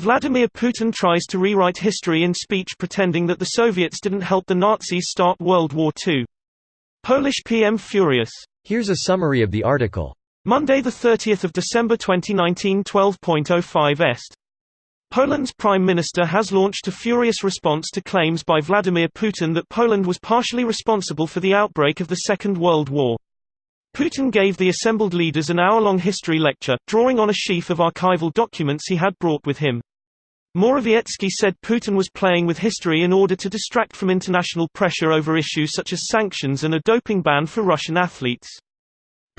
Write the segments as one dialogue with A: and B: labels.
A: Vladimir Putin tries to rewrite history in speech pretending that the Soviets didn't help the Nazis start World War II. Polish PM furious.
B: Here's a summary of the article.
A: Monday 30 December 2019 12:05 Est. Poland's Prime Minister has launched a furious response to claims by Vladimir Putin that Poland was partially responsible for the outbreak of the Second World War. Putin gave the assembled leaders an hour-long history lecture, drawing on a sheaf of archival documents he had brought with him. Morawiecki said Putin was playing with history in order to distract from international pressure over issues such as sanctions and a doping ban for Russian athletes.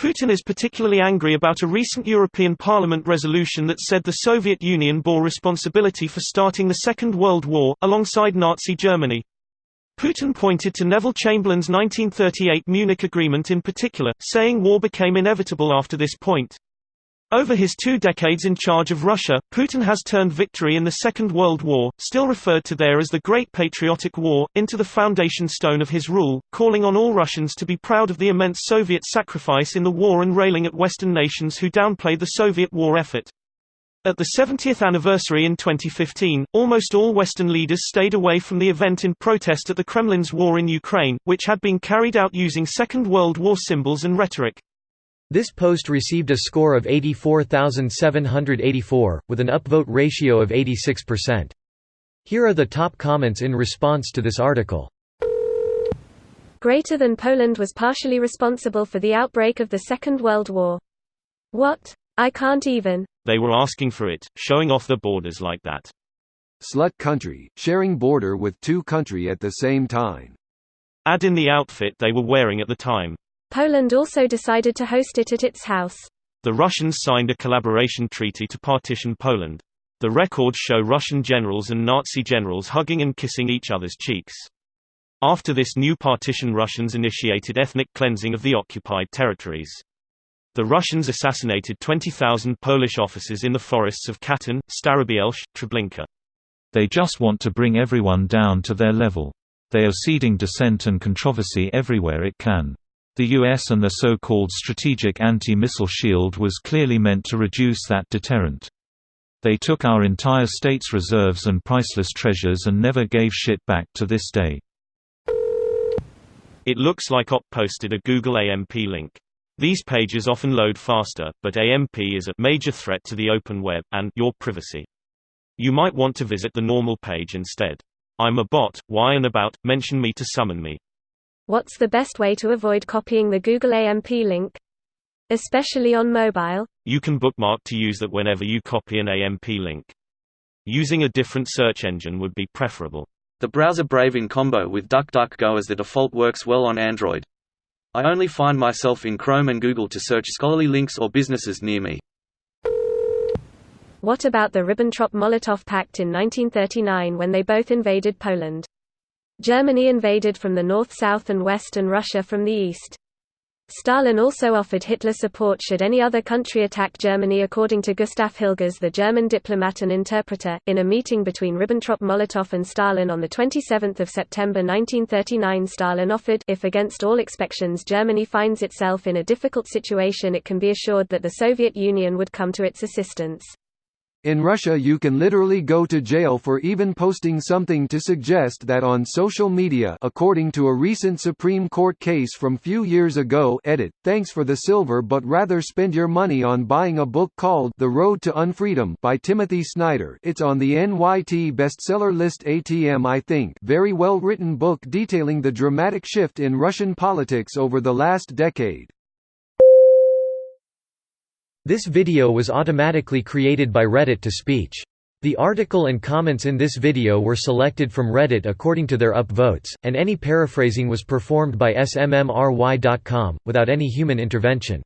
A: Putin is particularly angry about a recent European Parliament resolution that said the Soviet Union bore responsibility for starting the Second World War, alongside Nazi Germany. Putin pointed to Neville Chamberlain's 1938 Munich Agreement in particular, saying war became inevitable after this point. Over his 2 decades in charge of Russia, Putin has turned victory in the Second World War, still referred to there as the Great Patriotic War, into the foundation stone of his rule, calling on all Russians to be proud of the immense Soviet sacrifice in the war and railing at Western nations who downplay the Soviet war effort. At the 70th anniversary in 2015, almost all Western leaders stayed away from the event in protest at the Kremlin's war in Ukraine, which had been carried out using Second World War symbols and rhetoric.
B: This post received a score of 84,784, with an upvote ratio of 86%. Here are the top comments in response to this article.
C: Greater than Poland was partially responsible for the outbreak of the Second World War. What? I can't even.
A: They were asking for it, showing off their borders like that.
D: Slut country, sharing border with 2 countries at the same time.
A: Add in the outfit they were wearing at the time.
C: Poland also decided to host it at its house.
A: The Russians signed a collaboration treaty to partition Poland. The records show Russian generals and Nazi generals hugging and kissing each other's cheeks. After this new partition, Russians initiated ethnic cleansing of the occupied territories. The Russians assassinated 20,000 Polish officers in the forests of Katyn, Starobielsk, Treblinka.
E: They just want to bring everyone down to their level. They are seeding dissent and controversy everywhere it can. The US and their so-called strategic anti-missile shield was clearly meant to reduce that deterrent. They took our entire state's reserves and priceless treasures and never gave shit back to this day.
A: It looks like OP posted a Google AMP link. These pages often load faster, but AMP is a major threat to the open web, and your privacy. You might want to visit the normal page instead. I'm a bot, why and about, mention me to summon me.
C: What's the best way to avoid copying the Google AMP link? Especially on mobile?
A: You can bookmark to use that whenever you copy an AMP link. Using a different search engine would be preferable.
F: The browser Brave in combo with DuckDuckGo as the default works well on Android. I only find myself in Chrome and Google to search scholarly links or businesses near me.
C: What about the Ribbentrop-Molotov Pact in 1939 when they both invaded Poland? Germany invaded from the north, south and west, and Russia from the east. Stalin also offered Hitler support should any other country attack Germany, according to Gustav Hilgers, the German diplomat and interpreter. In a meeting between Ribbentrop-Molotov and Stalin on 27 September 1939, Stalin offered, if against all expectations Germany finds itself in a difficult situation, it can be assured that the Soviet Union would come to its assistance.
D: In Russia you can literally go to jail for even posting something to suggest that on social media, according to a recent Supreme Court case from few years ago. Edit, thanks for the silver but rather spend your money on buying a book called The Road to Unfreedom by Timothy Snyder. It's on the NYT bestseller list. ATM, I think. Very well written book detailing the dramatic shift in Russian politics over the last decade.
B: This video was automatically created by Reddit to speech. The article and comments in this video were selected from Reddit according to their upvotes, and any paraphrasing was performed by smmry.com, without any human intervention.